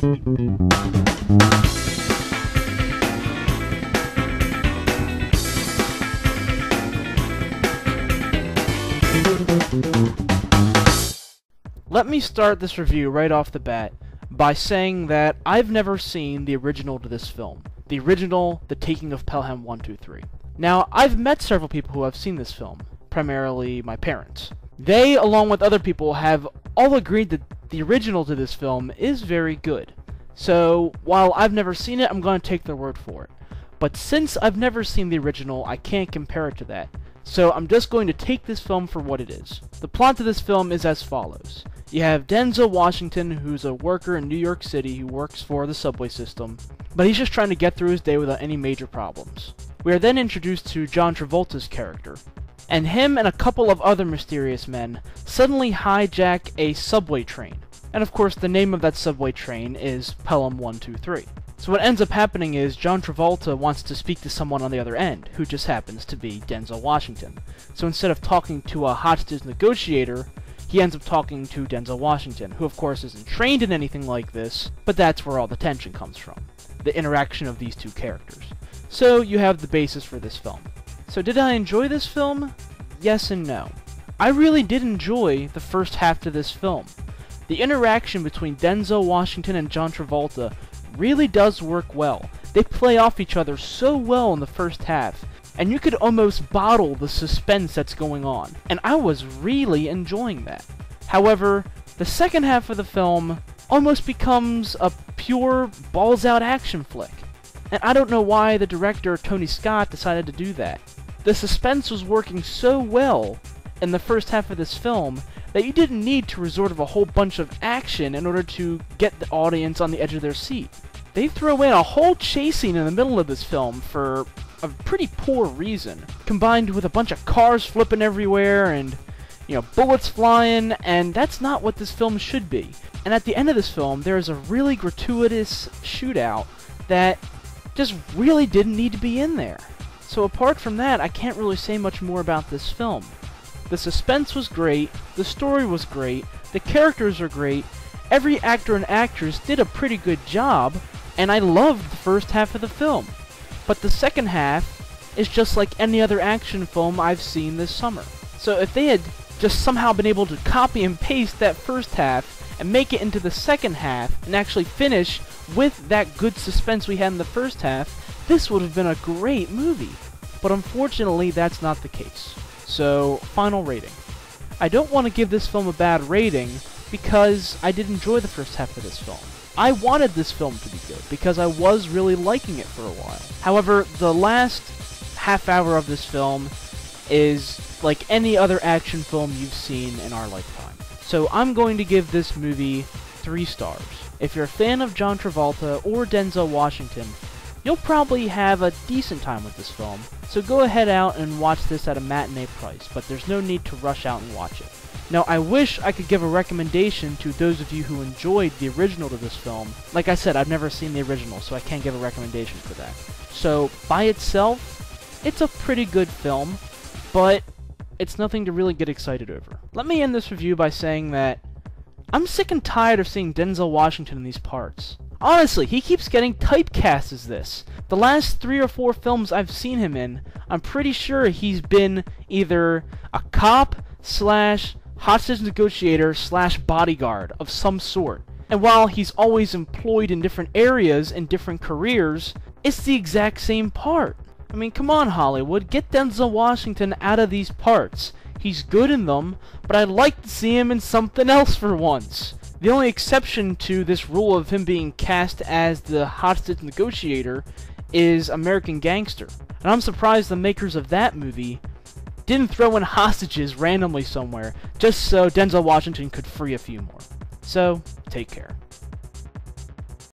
Let me start this review right off the bat by saying that I've never seen the original to this film. The original, The Taking of Pelham 1, 2, 3. Now, I've met several people who have seen this film, primarily my parents. They, along with other people, have all agreed that the original to this film is very good. So, while I've never seen it, I'm going to take their word for it. But since I've never seen the original, I can't compare it to that. So I'm just going to take this film for what it is. The plot to this film is as follows. You have Denzel Washington, who's a worker in New York City who works for the subway system, but he's just trying to get through his day without any major problems. We are then introduced to John Travolta's character, and him and a couple of other mysterious men suddenly hijack a subway train. And of course, the name of that subway train is Pelham 1, 2, 3. So what ends up happening is John Travolta wants to speak to someone on the other end, who just happens to be Denzel Washington. So instead of talking to a hostage negotiator, he ends up talking to Denzel Washington, who of course isn't trained in anything like this, but that's where all the tension comes from. The interaction of these two characters. So you have the basis for this film. So did I enjoy this film? Yes and no. I really did enjoy the first half to this film. The interaction between Denzel Washington and John Travolta really does work well. They play off each other so well in the first half, and you could almost bottle the suspense that's going on, and I was really enjoying that. However, the second half of the film almost becomes a pure balls-out action flick, and I don't know why the director, Tony Scott, decided to do that. The suspense was working so well in the first half of this film that you didn't need to resort to a whole bunch of action in order to get the audience on the edge of their seat. They throw in a whole chase scene in the middle of this film for a pretty poor reason, combined with a bunch of cars flipping everywhere and, bullets flying, and that's not what this film should be. And at the end of this film, there is a really gratuitous shootout that just really didn't need to be in there. So apart from that, I can't really say much more about this film. The suspense was great, the story was great, the characters are great, every actor and actress did a pretty good job, and I loved the first half of the film. But the second half is just like any other action film I've seen this summer. So if they had just somehow been able to copy and paste that first half and make it into the second half and actually finish with that good suspense we had in the first half, this would have been a great movie. But unfortunately, that's not the case. So, final rating. I don't want to give this film a bad rating because I did enjoy the first half of this film. I wanted this film to be good because I was really liking it for a while. However, the last half hour of this film is like any other action film you've seen in our lifetime. So I'm going to give this movie 3 stars. If you're a fan of John Travolta or Denzel Washington, you'll probably have a decent time with this film, so go ahead out and watch this at a matinee price, but there's no need to rush out and watch it. Now, I wish I could give a recommendation to those of you who enjoyed the original to this film. Like I said, I've never seen the original, so I can't give a recommendation for that. So, by itself, it's a pretty good film, but it's nothing to really get excited over. Let me end this review by saying that I'm sick and tired of seeing Denzel Washington in these parts. Honestly, he keeps getting typecast as this. The last 3 or 4 films I've seen him in, I'm pretty sure he's been either a cop / hostage negotiator / bodyguard of some sort. And while he's always employed in different areas and different careers, it's the exact same part. I mean, come on, Hollywood, get Denzel Washington out of these parts. He's good in them, but I'd like to see him in something else for once. The only exception to this rule of him being cast as the hostage negotiator is American Gangster. And I'm surprised the makers of that movie didn't throw in hostages randomly somewhere just so Denzel Washington could free a few more. So, take care.